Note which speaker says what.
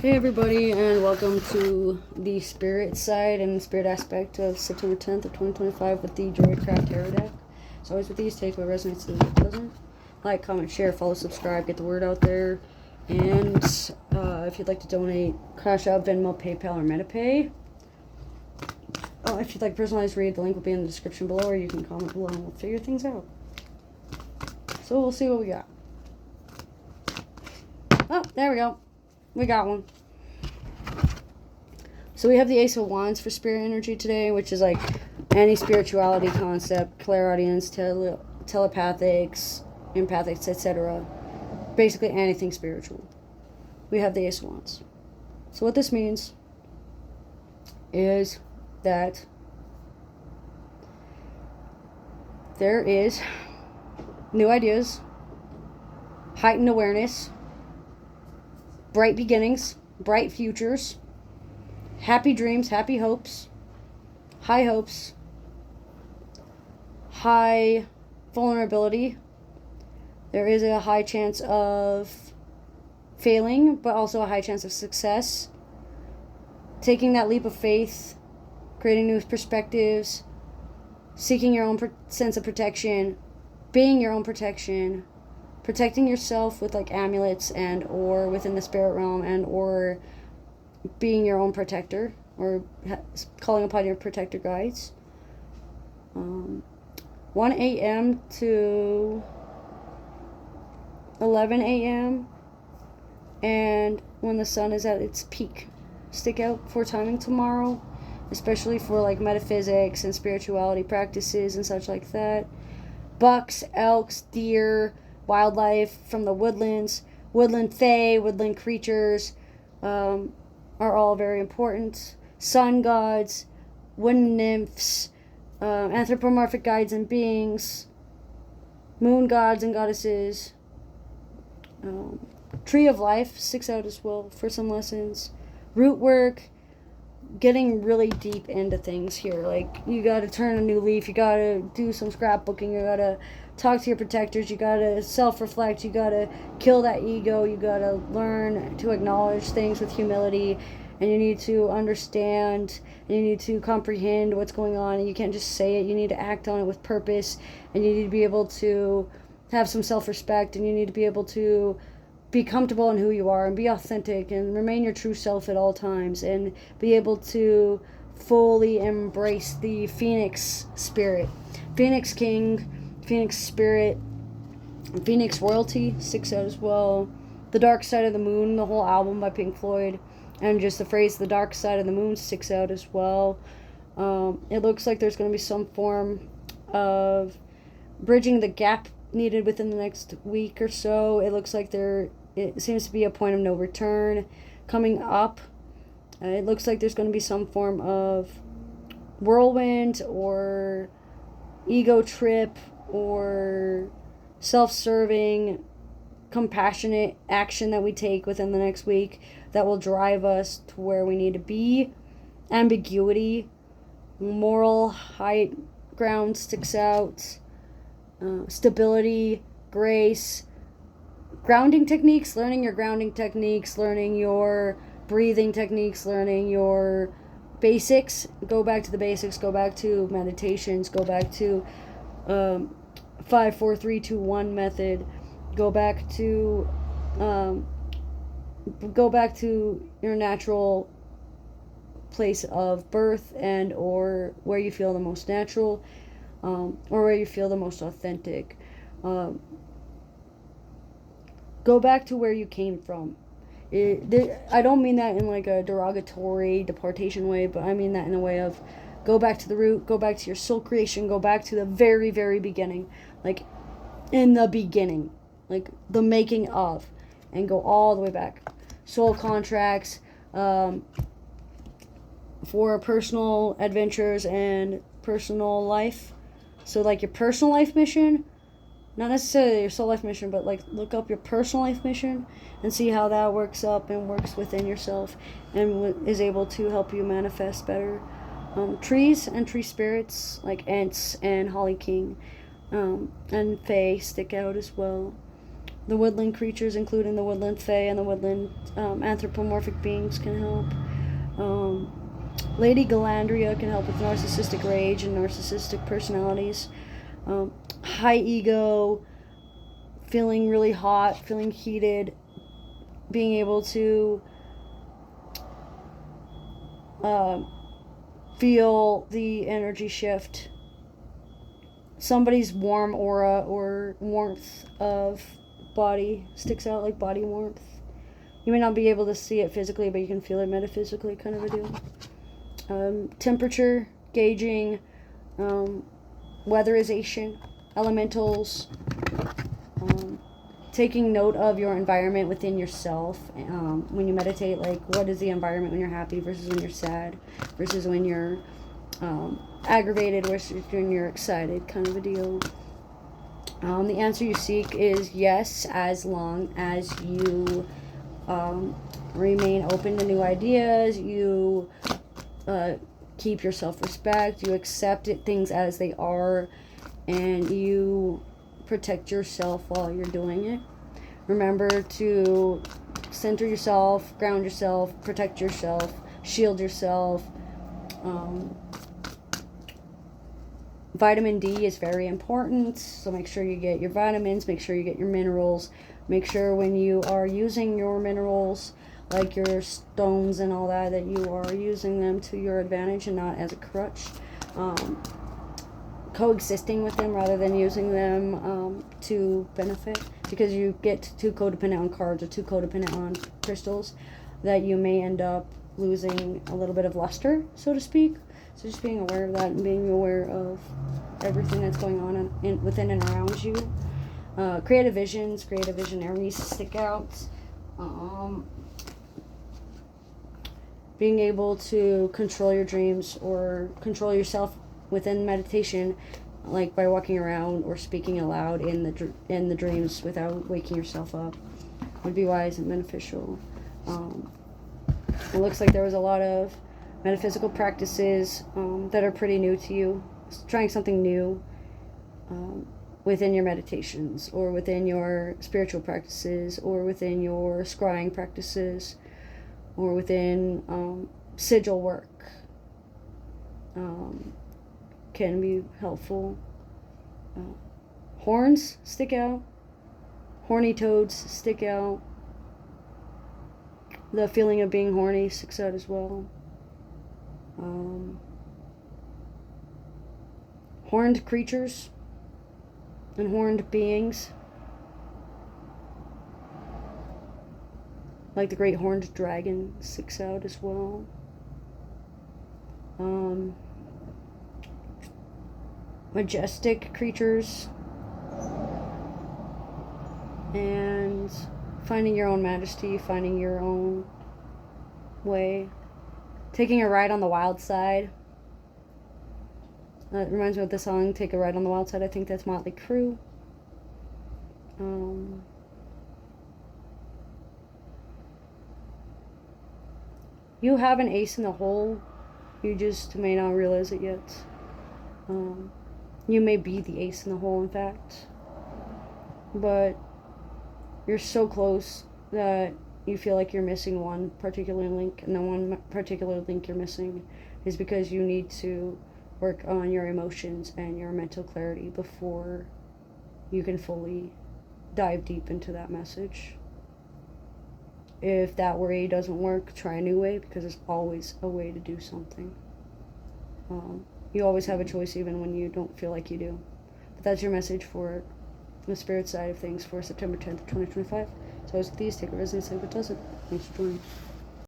Speaker 1: Hey everybody, and welcome to the spirit side and spirit aspect of September 10th of 2025 with the Droidcraft Tarot deck. As always with these, take what resonates and what doesn't. Like, comment, share, follow, subscribe, get the word out there. And if you'd like to donate, Cash App, Venmo, PayPal, or MetaPay. If you'd like a personalized read, the link will be in the description below, or you can comment below and we'll figure things out. So we'll see what we got. Oh, there we go. We got one. So we have the Ace of Wands for spirit energy today, which is like any spirituality concept, clairaudience, telepathics, empathics, etc. Basically anything spiritual. We have the Ace of Wands. So what this means is that there is new ideas, heightened awareness, bright beginnings, bright futures, happy dreams, happy hopes, high vulnerability. There is a high chance of failing, but also a high chance of success. Taking that leap of faith, creating new perspectives, seeking your own sense of protection, being your own protection, protecting yourself with like amulets and or within the spirit realm and or being your own protector or calling upon your protector guides. 1 a.m. to 11 a.m. and when the sun is at its peak. Stick out for timing tomorrow, especially for like metaphysics and spirituality practices and such like that. Bucks, elks, deer, wildlife from the woodlands, woodland fae, woodland creatures are all very important. Sun gods, wind nymphs, anthropomorphic guides and beings, moon gods and goddesses, tree of life sticks out as well for some lessons. Root work, getting really deep into things here. Like, you gotta turn a new leaf, you gotta do some scrapbooking, you gotta talk to your protectors, you gotta self-reflect, you gotta kill that ego, you gotta learn to acknowledge things with humility, and you need to understand, and you need to comprehend what's going on, and you can't just say it, you need to act on it with purpose, and you need to be able to have some self-respect, and you need to be able to be comfortable in who you are and be authentic and remain your true self at all times and be able to fully embrace the Phoenix spirit. Phoenix King, Phoenix spirit, Phoenix royalty sticks out as well. The Dark Side of the Moon, the whole album by Pink Floyd, and just the phrase the dark side of the moon sticks out as well. It looks like there's going to be some form of bridging the gap needed within the next week or so. It looks like it seems to be a point of no return coming up. It looks like there's going to be some form of whirlwind or ego trip or self-serving, compassionate action that we take within the next week that will drive us to where we need to be. Ambiguity, moral high ground sticks out. Stability, grace, grounding techniques, learning your grounding techniques, learning your breathing techniques, learning your basics. Go back to the basics, go back to meditations, go back to 5, 4, 3, 2, 1 method. Go back to your natural place of birth and or where you feel the most natural. Or where you feel the most authentic. Go back to where you came from. I don't mean that in like a derogatory deportation way, but I mean that in a way of go back to the root, go back to your soul creation, go back to the very, very beginning. Like, in the beginning. Like, the making of. And go all the way back. Soul contracts, for personal adventures and personal life. So, like, your personal life mission, not necessarily your soul life mission, but, like, look up your personal life mission and see how that works up and works within yourself and is able to help you manifest better. Trees and tree spirits, like Ents and Holly King, and Fae stick out as well. The woodland creatures, including the woodland fae and the woodland anthropomorphic beings, can help. Lady Galandria can help with narcissistic rage and narcissistic personalities. High ego, feeling really hot, feeling heated, being able to feel the energy shift. Somebody's warm aura or warmth of body sticks out, like body warmth. You may not be able to see it physically, but you can feel it metaphysically, kind of a deal. Temperature gauging, weatherization, elementals, taking note of your environment within yourself. When you meditate, like, what is the environment when you're happy versus when you're sad, versus when you're aggravated versus when you're excited, kind of a deal. The answer you seek is yes, as long as you remain open to new ideas, you keep your self-respect, you accept things as they are, and you protect yourself while you're doing it. Remember to center yourself, ground yourself, protect yourself, shield yourself. Vitamin D is very important, so make sure you get your vitamins, make sure you get your minerals, make sure when you are using your minerals, like your stones and all that, that you are using them to your advantage and not as a crutch. Coexisting with them rather than using them to benefit, because you get too codependent on cards or too codependent on crystals that you may end up losing a little bit of luster, so to speak. So just being aware of that and being aware of everything that's going on within and around you. Creative visions, creative visionaries stick out. Being able to control your dreams or control yourself within meditation, like by walking around or speaking aloud in the dreams without waking yourself up, would be wise and beneficial. It looks like there was a lot of metaphysical practices that are pretty new to you. Trying something new within your meditations, or within your spiritual practices, or within your scrying practices, or within sigil work can be helpful. Horns stick out. Horny toads stick out. The feeling of being horny sticks out as well. Horned creatures and horned beings, like the great horned dragon, sticks out as well. Majestic creatures, and finding your own majesty, finding your own way, taking a ride on the wild side. That reminds me of the song "Take a Ride on the Wild Side." I think that's Motley Crue. You have an ace in the hole. You just may not realize it yet. You may be the ace in the hole, in fact. But you're so close that you feel like you're missing one particular link, and the one particular link you're missing is because you need to work on your emotions and your mental clarity before you can fully dive deep into that message. If that way doesn't work, try a new way, because there's always a way to do something. You always have a choice, even when you don't feel like you do. But that's your message for the spirit side of things for September 10th, 2025. So as with these, take a resonance, say what doesn't. Thanks for joining.